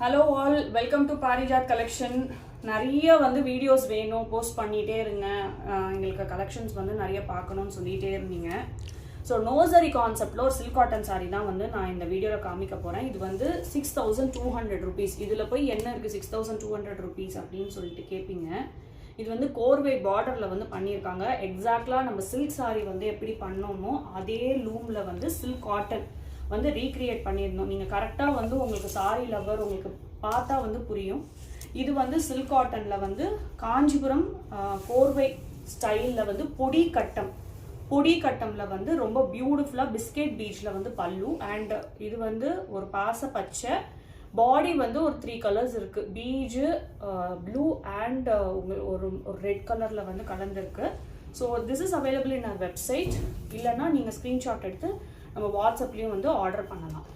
Hello all, welcome to Parijat collection. நிறைய வந்து videos வேணும் போஸ்ட் பண்ணிட்டே இருங்க. உங்களுக்கு கலெக்ஷன்ஸ் வந்து நிறைய பார்க்கணும்னு சொல்லிட்டே இருந்தீங்க. ஸோ நோசரி கான்செப்டில் ஒரு சில்க் காட்டன் சாரீ தான் வந்து நான் இந்த வீடியோவில் காமிக்க போகிறேன். இது வந்து 6200 rupees. இதில் போய் என்ன இருக்குது 6200 rupees அப்படின்னு சொல்லிட்டு கேட்பீங்க. இது வந்து கோர்வே பார்டரில் வந்து பண்ணியிருக்காங்க. எக்ஸாக்டாக நம்ம சில்க் சாரீ வந்து எப்படி பண்ணோமோ அதே லூமில் வந்து சில்க் காட்டன் வந்து ரீக்ரியேட் பண்ணியிருந்தோம். நீங்கள் கரெக்டாக வந்து உங்களுக்கு சாரி லவர் உங்களுக்கு பார்த்தா வந்து புரியும். இது வந்து சில்க் காட்டனில் வந்து காஞ்சிபுரம் கோர்வை ஸ்டைலில் வந்து பொடி கட்டமில் வந்து ரொம்ப பியூட்டிஃபுல்லாக பிஸ்கெட் பீச்சில் வந்து பல்லு. அண்ட் இது வந்து ஒரு பாச பச்சை பாடி வந்து ஒரு 3 கலர்ஸ் இருக்குது. பீஜு ப்ளூ அண்ட் ஒரு ரெட் கலரில் வந்து கலந்துருக்கு. So this is available in our website. இல்லைன்னா நீங்கள் ஸ்க்ரீன்ஷாட் எடுத்து நம்ம வாட்ஸ்அப்லேயும் வந்து ஆர்டர் பண்ணலாம்.